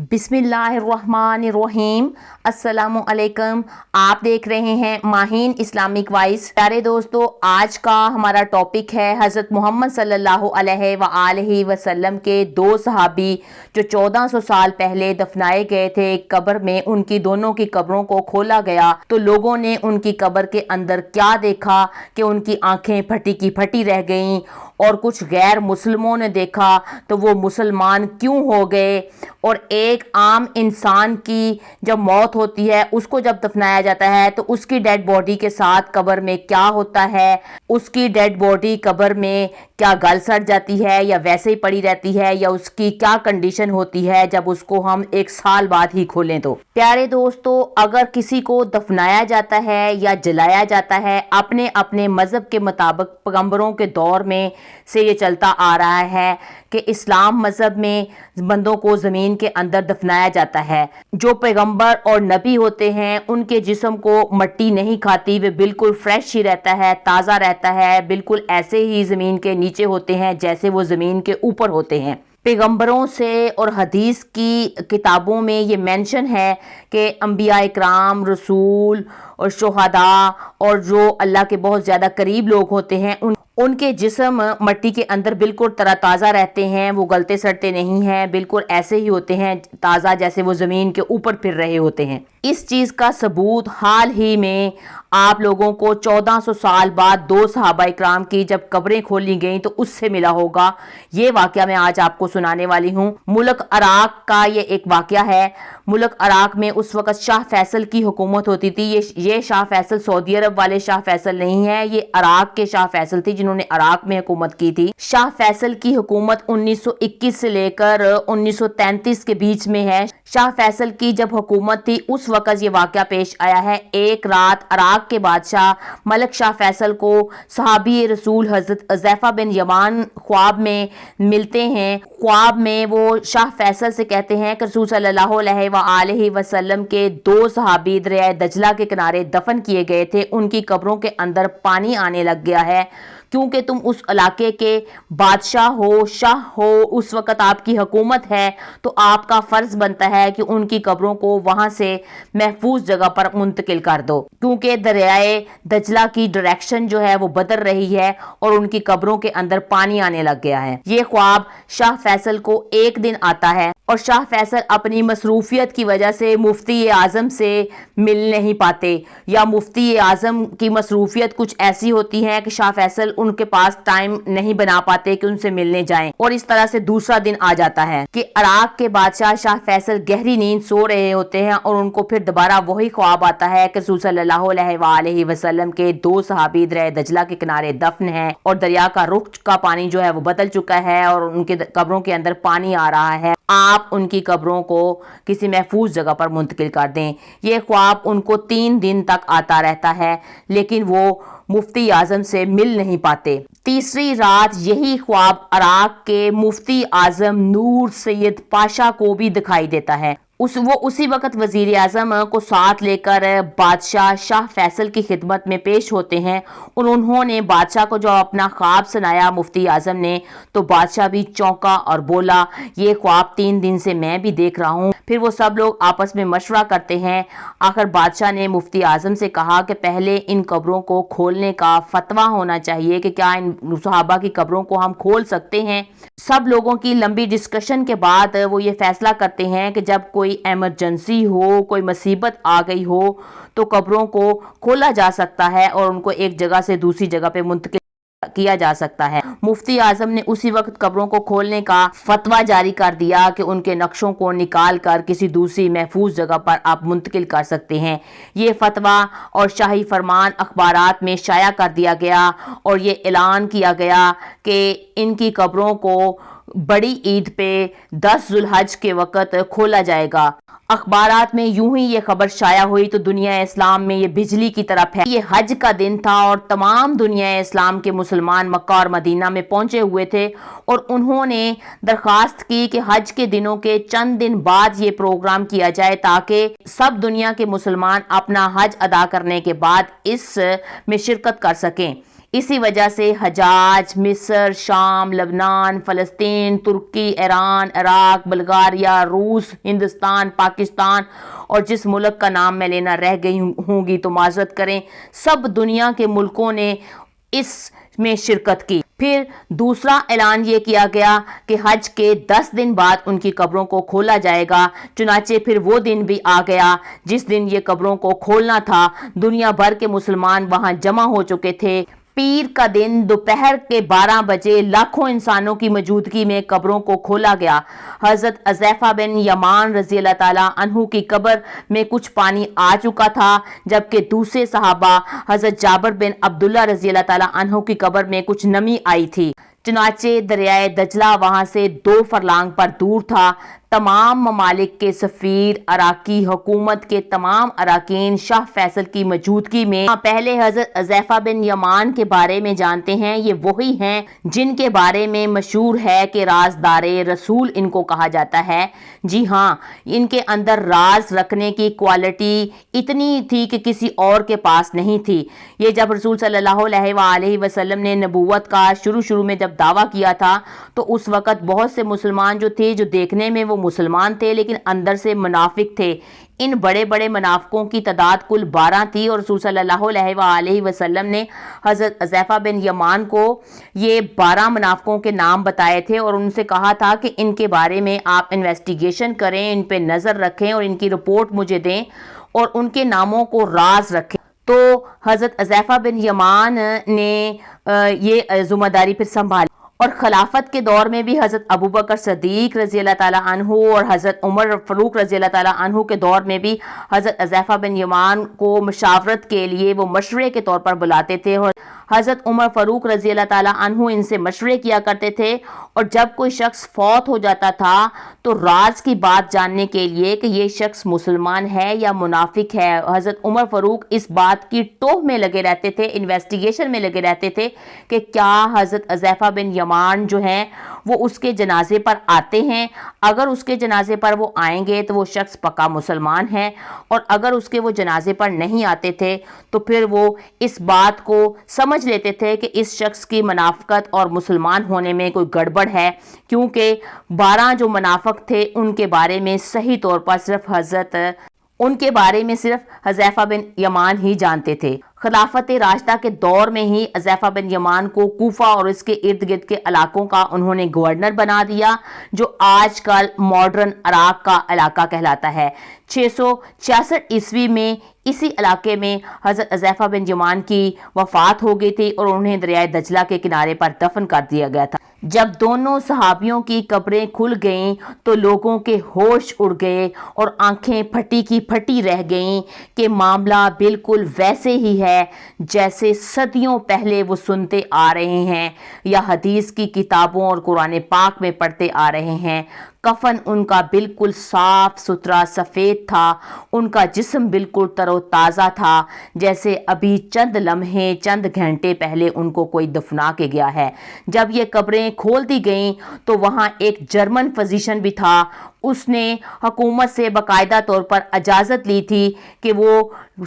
बिस्मिल्लाहिर्रहमानिर्रहीम। अस्सलामु अलैकुम। आप देख रहे हैं माहीन इस्लामिक वॉइस। प्यारे दोस्तों, आज का हमारा टॉपिक है हज़रत मोहम्मद सल्लल्लाहु अलैहि वसल्लम के दो सहाबी जो 1400 साल पहले दफनाए गए थे एक कब्र में। उनकी दोनों की कब्रों को खोला गया तो लोगों ने उनकी कब्र के अंदर क्या देखा कि उनकी आंखें फटी की फटी रह गईं, और कुछ गैर मुस्लिमों ने देखा तो वो मुसलमान क्यों हो गए। और एक आम इंसान की जब मौत होती है, उसको जब दफनाया जाता है तो उसकी डेड बॉडी के साथ कब्र में क्या होता है, उसकी डेड बॉडी कब्र में क्या गल सड़ जाती है या वैसे ही पड़ी रहती है, या उसकी क्या कंडीशन होती है जब उसको हम एक साल बाद ही खोलें। तो प्यारे दोस्तों, अगर किसी को दफनाया जाता है या जलाया जाता है, अपने अपने मजहब के मुताबिक पैगंबरों के दौर में से ये चलता आ रहा है कि इस्लाम मजहब में बंदों को ज़मीन के अंदर दफनाया जाता है। जो पैगंबर और नबी होते हैं उनके जिस्म को मिट्टी नहीं खाती, वे बिल्कुल फ्रेश ही रहता है, ताज़ा रहता है, बिल्कुल ऐसे ही ज़मीन के नीचे होते हैं जैसे वो ज़मीन के ऊपर होते हैं। पैगंबरों से और हदीस की किताबों में ये मेंशन है कि अंबिया इकराम, रसूल और शुहदा और जो अल्लाह के बहुत ज़्यादा करीब लोग होते हैं उनके जिस्म मिट्टी के अंदर बिल्कुल तरोताज़ा रहते हैं, वो गलते सड़ते नहीं हैं, बिल्कुल ऐसे ही होते हैं ताज़ा जैसे वो ज़मीन के ऊपर फिर रहे होते हैं। इस चीज़ का सबूत हाल ही में आप लोगों को 1400 साल बाद दो सहाबा इकराम की जब कब्रें खोली गईं तो उससे मिला होगा। ये वाक़या मैं आज आपको सुनाने वाली हूँ। मुल्क इराक का ये एक वाक़या है। मुल्क इराक में उस वक़्त शाह फैसल की हुकूमत होती थी। ये शाह फैसल सऊदी अरब वाले शाह फैसल नहीं है, ये इराक के शाह फैसल थे जिन्होंने इराक में हुकूमत की थी। शाह फैसल की हुकूमत 1921 से लेकर 1933 के बीच में है। शाह फैसल की जब हुकूमत थी उस वक़्त ये वाक़या पेश आया है। एक रात इराक के बादशाह मलिक शाह फैसल को सहाबी रसूल हज़रत हुज़ैफा बिन यमान ख्वाब में मिलते हैं। ख्वाब में वो शाह फैसल से कहते हैं कि रसूल सल्लल्लाहु अलैहि वसल्लम के दो सहाबी दरिया दजला के किनारे दफन किए गए थे, उनकी कब्रों के अंदर पानी आने लग गया है। क्योंकि तुम उस इलाके के बादशाह हो, शाह हो, उस वक़्त आपकी हुकूमत है, तो आपका फ़र्ज़ बनता है कि उनकी कब्रों को वहाँ से महफूज जगह पर मुंतकिल कर दो, क्योंकि दरियाए दजला की डायरेक्शन जो है वो बदल रही है और उनकी कब्रों के अंदर पानी आने लग गया है। ये ख्वाब शाह फैसल को एक दिन आता है और शाह फैसल अपनी मसरूफियत की वजह से मुफ्ती आज़म से मिल नहीं पाते, या मुफ्ती आज़म की मसरूफियत कुछ ऐसी होती है कि शाह फैसल उनके पास टाइम नहीं बना पाते कि उनसे मिलने जाएं। और इस तरह से दूसरा दिन आ जाता है कि इराक के बादशाह शाह फैसल गहरी नींद सो रहे होते हैं और उनको फिर दोबारा वही ख्वाब आता है कि रसूल सल्लल्लाहु अलैहि वसल्लम के दो सहाबी दरिया दजला के किनारे दफन हैं और दरिया का रुख का पानी जो है वो बदल चुका है और उनके कब्रों के अंदर पानी आ रहा है। आप उनकी कब्रों को किसी महफूज जगह पर मुंतकिल कर दें। ये ख्वाब उनको 3 दिन तक आता रहता है, लेकिन वो मुफ्ती आज़म से मिल नहीं पाते। तीसरी रात यही ख्वाब इराक के मुफ्ती आज़म नूर सैयद पाशा को भी दिखाई देता है। वो उसी वक्त वजीर आज़म को साथ लेकर बादशाह शाह फैसल की खिदमत में पेश होते हैं और उन्होंने बादशाह को जो अपना ख्वाब सुनाया मुफ्ती आज़म ने, तो बादशाह भी चौंका और बोला, ये ख्वाब 3 दिन से मैं भी देख रहा हूँ। फिर वो सब लोग आपस में मशवरा करते हैं। आखिर बादशाह ने मुफ्ती आज़म से कहा कि पहले इन कब्रों को खोलने का फतवा होना चाहिए कि क्या इन सहाबा की कब्रों को हम खोल सकते हैं। सब लोगों की लंबी डिस्कशन के बाद वो ये फैसला करते हैं कि जब कोई एमरजेंसी हो, कोई मुसीबत आ गई हो, तो कब्रों को खोला जा सकता है और उनको एक जगह से दूसरी जगह पे मुंतकिल किया जा सकता है। मुफ्ती आज़म ने उसी वक्त कब्रों को खोलने का फतवा जारी कर दिया कि उनके नक्शों को निकाल कर किसी दूसरी महफूज जगह पर आप मुंतकिल कर सकते हैं। ये फतवा और शाही फरमान अखबारात में शाया कर दिया गया और ये ऐलान किया गया कि इनकी कब्रों को बड़ी ईद पे 10 जुल्हज के वक़्त खोला जाएगा। अखबारात में यूं ही ये खबर शाया हुई तो दुनिया इस्लाम में ये बिजली की तरह फैल। ये हज का दिन था और तमाम दुनिया इस्लाम के मुसलमान मक्का और मदीना में पहुंचे हुए थे और उन्होंने दरख्वास्त की कि हज के दिनों के चंद दिन बाद ये प्रोग्राम किया जाए ताकि सब दुनिया के मुसलमान अपना हज अदा करने के बाद इस में शिरकत कर सकें। اسی وجہ سے حجاج مصر، شام، لبنان، فلسطین، ترکی، ایران، عراق، بلغاریہ، روس، ہندوستان، پاکستان اور جس ملک کا نام میں لینا رہ گئی ہوں گی تو معذرت کریں، سب دنیا کے ملکوں نے اس میں شرکت کی۔ پھر دوسرا اعلان یہ کیا گیا کہ حج کے 10 دن بعد ان کی قبروں کو کھولا جائے گا۔ چنانچہ پھر وہ دن بھی آ گیا جس دن یہ قبروں کو کھولنا تھا۔ دنیا بھر کے مسلمان وہاں جمع ہو چکے تھے۔ پیر کا دن دوپہر کے 12 بجے لاکھوں انسانوں کی موجودگی میں قبروں کو کھولا گیا۔ حضرت حذیفہ بن یمان رضی اللہ تعالیٰ عنہ کی قبر میں کچھ پانی آ چکا تھا، جبکہ دوسرے صحابہ حضرت جابر بن عبداللہ رضی اللہ تعالیٰ عنہ کی قبر میں کچھ نمی آئی تھی۔ چنانچہ دریائے دجلہ وہاں سے 2 فرلانگ پر دور تھا۔ تمام ممالک کے سفیر، عراقی حکومت کے تمام اراکین شاہ فیصل کی موجودگی میں پہلے حضرت حذیفہ بن یمان کے بارے میں جانتے ہیں۔ یہ وہی ہیں جن کے بارے میں مشہور ہے کہ رازدار رسول ان کو کہا جاتا ہے۔ جی ہاں، ان کے اندر راز رکھنے کی کوالٹی اتنی تھی کہ کسی اور کے پاس نہیں تھی۔ یہ جب رسول صلی اللہ علیہ وآلہ وسلم نے نبوت کا شروع میں جب دعویٰ کیا تھا تو اس وقت بہت سے مسلمان جو تھے، جو دیکھنے میں وہ مسلمان تھے لیکن اندر سے منافق تھے۔ ان بڑے بڑے منافقوں کی تعداد کل 12 تھی، اور رسول صلی اللہ علیہ وآلہ وسلم نے حضرت حذیفہ بن یمان کو یہ 12 منافقوں کے نام بتائے تھے اور ان سے کہا تھا کہ ان کے بارے میں آپ انویسٹیگیشن کریں، ان پہ نظر رکھیں اور ان کی رپورٹ مجھے دیں اور ان کے ناموں کو راز رکھیں۔ تو حضرت حذیفہ بن یمان نے یہ ذمہ داری پھر سنبھالی، اور خلافت کے دور میں بھی حضرت ابوبکر صدیق رضی اللہ تعالیٰ عنہ اور حضرت عمر فاروق رضی اللہ تعالیٰ عنہ کے دور میں بھی حضرت حذیفہ بن یمان کو مشاورت کے لیے وہ مشورے کے طور پر بلاتے تھے، اور حضرت عمر فاروق رضی اللہ تعالیٰ عنہ ان سے مشورے کیا کرتے تھے۔ اور جب کوئی شخص فوت ہو جاتا تھا تو راز کی بات جاننے کے لیے کہ یہ شخص مسلمان ہے یا منافق ہے، حضرت عمر فاروق اس بات کی ٹوہ میں لگے رہتے تھے، انویسٹیگیشن میں لگے رہتے تھے کہ کیا حضرت حذیفہ بن یمان جو ہیں وہ اس کے جنازے پر آتے ہیں۔ اگر اس کے جنازے پر وہ آئیں گے تو وہ شخص پکا مسلمان ہے، اور اگر اس کے وہ جنازے پر نہیں آتے تھے تو پھر وہ اس بات کو سمجھ لیتے تھے کہ اس شخص کی منافقت اور مسلمان ہونے میں کوئی گڑبڑ ہے، کیونکہ 12 جو منافق تھے ان کے بارے میں صحیح طور پر صرف حذیفہ بن یمان ہی جانتے تھے۔ خلافت راشدہ کے دور میں ہی حذیفہ بن یمان کو کوفہ اور اس کے ارد گرد کے علاقوں کا انہوں نے گورنر بنا دیا، جو آج کل ماڈرن عراق کا علاقہ کہلاتا ہے۔ 666 عیسوی میں اسی علاقے میں حضرت حذیفہ بن یمان کی وفات ہو گئی تھی اور انہیں دریائے دجلہ کے کنارے پر دفن کر دیا گیا تھا۔ جب دونوں صحابیوں کی قبریں کھل گئیں تو لوگوں کے ہوش اڑ گئے اور آنکھیں پھٹی کی پھٹی رہ گئیں کہ معاملہ بالکل ویسے ہی ہے جیسے صدیوں پہلے وہ سنتے آ رہے ہیں یا حدیث کی کتابوں اور قرآن پاک میں پڑھتے آ رہے ہیں۔ کفن ان کا بالکل صاف ستھرا سفید تھا، ان کا جسم بالکل تر و تازہ تھا، جیسے ابھی چند لمحے چند گھنٹے پہلے ان کو کوئی دفنا کے گیا ہے۔ جب یہ قبریں کھول دی گئیں تو وہاں ایک جرمن فزیشین بھی تھا، اس نے حکومت سے باقاعدہ طور پر اجازت لی تھی کہ وہ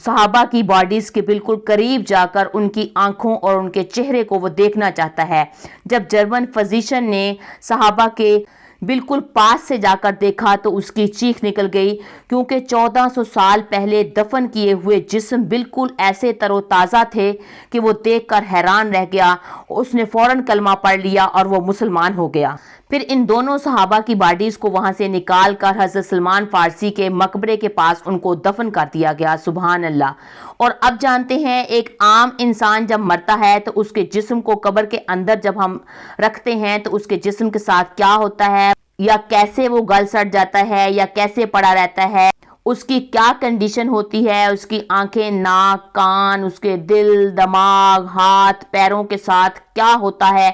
صحابہ کی باڈیز کے بالکل قریب جا کر ان کی آنکھوں اور ان کے چہرے کو وہ دیکھنا چاہتا ہے۔ جب جرمن فزیشین نے صحابہ کے بالکل پاس سے جا کر دیکھا تو اس کی چیخ نکل گئی، کیونکہ 1400 سال پہلے دفن کیے ہوئے جسم بالکل ایسے تر و تازہ تھے کہ وہ دیکھ کر حیران رہ گیا۔ اس نے فوراً کلمہ پڑھ لیا اور وہ مسلمان ہو گیا۔ پھر ان دونوں صحابہ کی باڈیز کو وہاں سے نکال کر حضرت سلمان فارسی کے مقبرے کے پاس ان کو دفن کر دیا گیا۔ سبحان اللہ۔ اور اب جانتے ہیں ایک عام انسان جب مرتا ہے تو اس کے جسم کو قبر کے اندر جب ہم رکھتے ہیں تو اس کے جسم کے ساتھ کیا ہوتا ہے، یا کیسے وہ گل سڑ جاتا ہے یا کیسے پڑا رہتا ہے، اس کی کیا کنڈیشن ہوتی ہے، اس کی آنکھیں، ناک، کان، اس کے دل، دماغ، ہاتھ، پیروں کے ساتھ کیا ہوتا ہے۔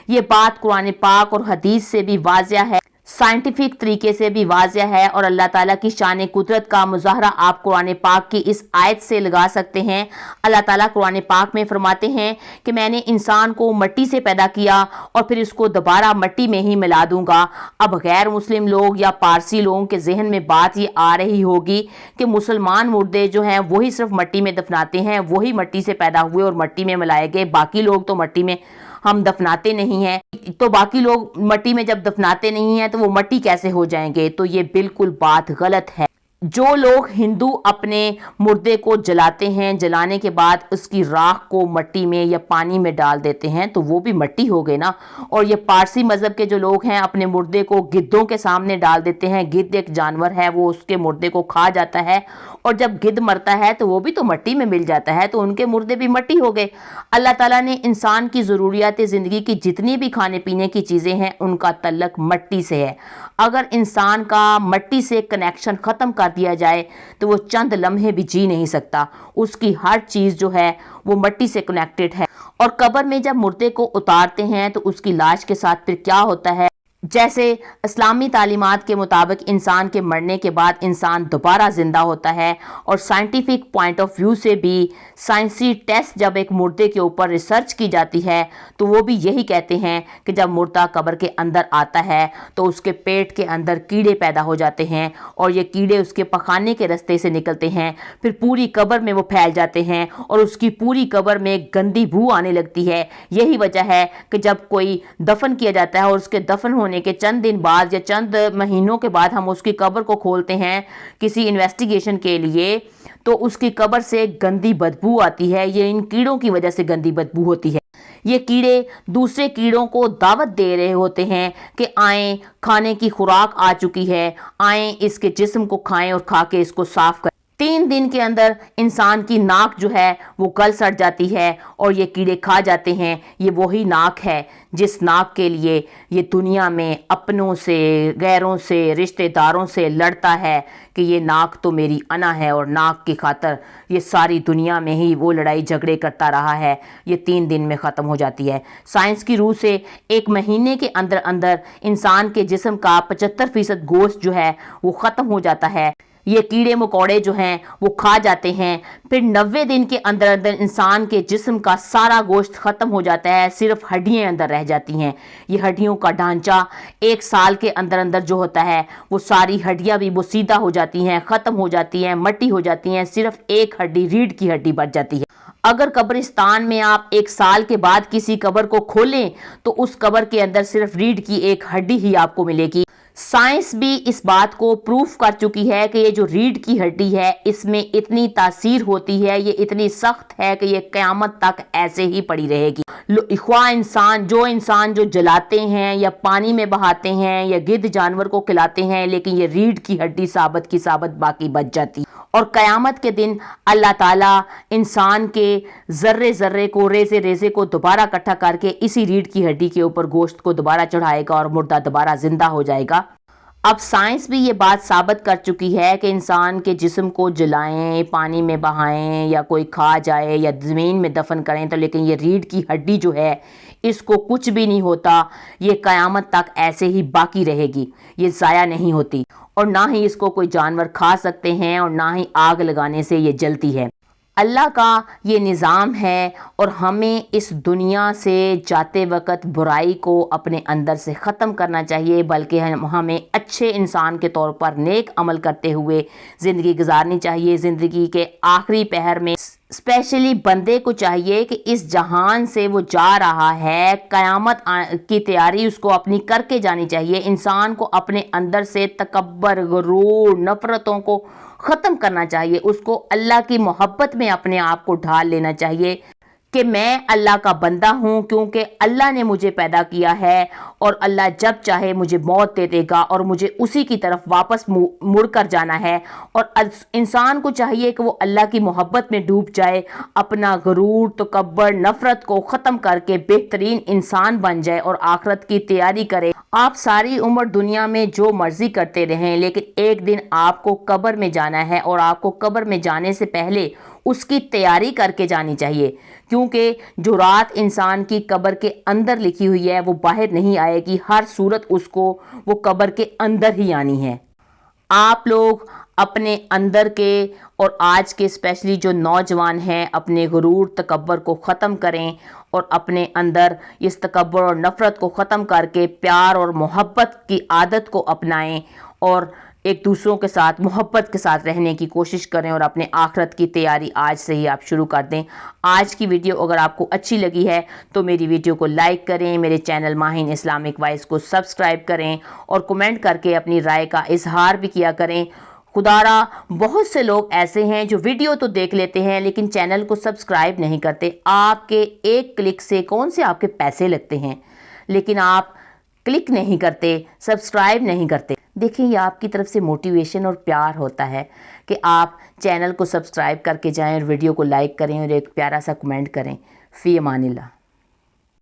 یہ بات قرآن پاک اور حدیث سے بھی واضح ہے۔ साइंटिफिक तरीके से भी वाज़ह है और अल्लाह ताला की शान कुदरत का मुज़ाहरा आप कुरान पाक की इस आयत से लगा सकते हैं। अल्लाह ताला कुरान पाक में फरमाते हैं कि मैंने इंसान को मिट्टी से पैदा किया और फिर इसको दोबारा मिट्टी में ही मिला दूंगा। अब गैर मुस्लिम लोग या पारसी लोगों के जहन में बात ये आ रही होगी कि मुसलमान मुर्दे जो हैं वही सिर्फ मिट्टी में दफनाते हैं, वही मिट्टी से पैदा हुए और मिट्टी में मिलाए गए, बाकी लोग तो मिट्टी में हम दफनाते नहीं हैं, तो बाकी लोग मिट्टी में जब दफनाते नहीं हैं तो वो मिट्टी कैसे हो जाएंगे। तो ये बिल्कुल बात गलत है। जो लोग हिंदू अपने मुर्दे को जलाते हैं, जलाने के बाद उसकी राख को मिट्टी में या पानी में डाल देते हैं तो वो भी मिट्टी हो गई ना। और ये पारसी मज़हब के जो लोग हैं अपने मुर्दे को गिद्धों के सामने डाल देते हैं। गिद्ध एक जानवर है, वो उसके मुर्दे को खा जाता है और जब गिद्ध मरता है तो वो भी तो मिट्टी में मिल जाता है, तो उनके मुर्दे भी मिट्टी हो गए। अल्लाह ताला ने इंसान की ज़रूरियात ज़िंदगी की जितनी भी खाने पीने की चीज़ें हैं उनका तल्लक मिट्टी से है। अगर इंसान का मिट्टी से कनेक्शन ख़त्म कर दिया जाए तो वो चंद लम्हे भी जी नहीं सकता। उसकी हर चीज़ जो है वो मिट्टी से कनेक्टेड है। और कब्र में जब मुर्दे को उतारते हैं तो उसकी लाश के साथ फिर क्या होता है, जैसे इस्लामी तालीमात के मुताबिक इंसान के मरने के बाद इंसान दोबारा ज़िंदा होता है। और साइंटिफिक पॉइंट ऑफ व्यू से भी साइंसी टेस्ट जब एक मुर्दे के ऊपर रिसर्च की जाती है तो वो भी यही कहते हैं कि जब मुर्दा कब्र के अंदर आता है तो उसके पेट के अंदर कीड़े पैदा हो जाते हैं और ये कीड़े उसके पखाने के रास्ते से निकलते हैं, फिर पूरी कब्र में वो फैल जाते हैं और उसकी पूरी कब्र में गंदी बू आने लगती है। यही वजह है कि जब कोई दफन किया जाता है और उसके दफन होने के चंद दिन बाद या चंद महीनों के बाद हम उसकी कब्र को खोलते हैं किसी इन्वेस्टिगेशन के लिए तो उसकी कब्र से गंदी बदबू आती है। ये इन कीड़ों की वजह से गंदी बदबू होती है। ये कीड़े दूसरे कीड़ों को दावत दे रहे होते हैं कि आएं, खाने की खुराक आ चुकी है, आएं इसके जिस्म को खाएं और खा के इसको साफ करें। 3 दिन के अंदर इंसान की नाक जो है वो गल सड़ जाती है और ये कीड़े खा जाते हैं। ये वही नाक है जिस नाक के लिए ये दुनिया में अपनों से, गैरों से, रिश्तेदारों से लड़ता है कि ये नाक तो मेरी अना है और नाक की खातर ये सारी दुनिया में ही वो लड़ाई झगड़े करता रहा है। ये 3 दिन में ख़त्म हो जाती है। साइंस की रूह से 1 महीने के अंदर अंदर इंसान के जिस्म का 75% गोश्त जो है वो ख़त्म हो जाता है। ये कीड़े मकोड़े जो हैं वो खा जाते हैं। फिर 90 दिन के अंदर अंदर इंसान के जिस्म का सारा गोश्त ख़त्म हो जाता है, सिर्फ हड्डियाँ अंदर रह जाती हैं। ये हड्डियों का ढांचा 1 साल के अंदर अंदर जो होता है वो सारी हड्डियाँ भी वो सीधा हो जाती हैं, ख़त्म हो जाती हैं, मिट्टी हो जाती हैं। सिर्फ एक हड्डी, रीढ़ की हड्डी बच जाती है। अगर कब्रिस्तान में आप 1 साल के बाद किसी कब्र को खोलें तो उस कब्र के अंदर सिर्फ रीढ़ की एक हड्डी ही आपको मिलेगी। साइंस भी इस बात को प्रूफ कर चुकी है कि ये जो रीढ़ की हड्डी है इसमें इतनी तासीर होती है, ये इतनी सख्त है कि ये क़यामत तक ऐसे ही पड़ी रहेगी। इख्वा इंसान जो जलाते हैं या पानी में बहाते हैं या गिद्ध जानवर को खिलाते हैं, लेकिन ये रीढ़ की हड्डी साबत की साबत बाकी बच जाती है। और क़यामत के दिन अल्लाह ताला इंसान के ज़र्रे ज़र्रे को, रेज़े रेज़े को दोबारा इकट्ठा करके इसी रीढ़ की हड्डी के ऊपर गोश्त को दोबारा चढ़ाएगा और मुर्दा दोबारा ज़िंदा हो जाएगा। अब साइंस भी ये बात साबित कर चुकी है कि इंसान के जिस्म को जलाएं, पानी में बहाएं या कोई खा जाए या ज़मीन में दफन करें तो लेकिन ये रीढ़ की हड्डी जो है इसको कुछ भी नहीं होता। ये क़यामत तक ऐसे ही बाकी रहेगी, ये ज़ाया नहीं होती और ना ही इसको कोई जानवर खा सकते हैं और ना ही आग लगाने से ये जलती है। अल्लाह का ये निज़ाम है और हमें इस दुनिया से जाते वक्त बुराई को अपने अंदर से ख़त्म करना चाहिए, बल्कि हमें अच्छे इंसान के तौर पर नेक अमल करते हुए ज़िंदगी गुजारनी चाहिए। ज़िंदगी के आखिरी पहर में स्पेशली बंदे को चाहिए कि इस जहान से वो जा रहा है, क़यामत की तैयारी उसको अपनी करके जानी चाहिए। इंसान को अपने अंदर से तकब्बर, गुरूर, नफ़रतों को ख़त्म करना चाहिए। उसको अल्लाह की मोहब्बत में अपने आप को ढाल लेना चाहिए कि मैं अल्लाह का बंदा हूँ, क्योंकि अल्लाह ने मुझे पैदा किया है और अल्लाह जब चाहे मुझे मौत दे देगा और मुझे उसी की तरफ वापस मुड़ कर जाना है। और इंसान को चाहिए कि वो अल्लाह की मोहब्बत में डूब जाए, अपना गुरूर, तकब्बर, नफ़रत को ख़त्म करके बेहतरीन इंसान बन जाए और आखिरत की तैयारी करे। आप सारी उम्र दुनिया में जो मर्जी करते रहें, लेकिन एक दिन आपको कब्र में जाना है और आपको कब्र में जाने से पहले اس کی تیاری کر کے جانی چاہیے، کیونکہ جو رات انسان کی قبر کے اندر لکھی ہوئی ہے وہ باہر نہیں آئے گی، ہر صورت اس کو وہ قبر کے اندر ہی آنی ہے۔ آپ لوگ اپنے اندر کے اور آج کے اسپیشلی جو نوجوان ہیں اپنے غرور تکبر کو ختم کریں اور اپنے اندر اس تکبر اور نفرت کو ختم کر کے پیار اور محبت کی عادت کو اپنائیں اور ایک دوسروں کے ساتھ محبت کے ساتھ رہنے کی کوشش کریں اور اپنے آخرت کی تیاری آج سے ہی آپ شروع کر دیں۔ آج کی ویڈیو اگر آپ کو اچھی لگی ہے تو میری ویڈیو کو لائک کریں، میرے چینل ماہین اسلامک وائس کو سبسکرائب کریں اور کمنٹ کر کے اپنی رائے کا اظہار بھی کیا کریں۔ خدارا بہت سے لوگ ایسے ہیں جو ویڈیو تو دیکھ لیتے ہیں لیکن چینل کو سبسکرائب نہیں کرتے۔ آپ کے ایک کلک سے کون سے آپ کے پیسے لگتے ہیں، لیکن آپ کلک نہیں کرتے، سبسکرائب نہیں کرتے۔ دیکھیں یہ آپ کی طرف سے موٹیویشن اور پیار ہوتا ہے کہ آپ چینل کو سبسکرائب کر کے جائیں اور ویڈیو کو لائک کریں اور ایک پیارا سا کمنٹ کریں۔ فی امان اللہ۔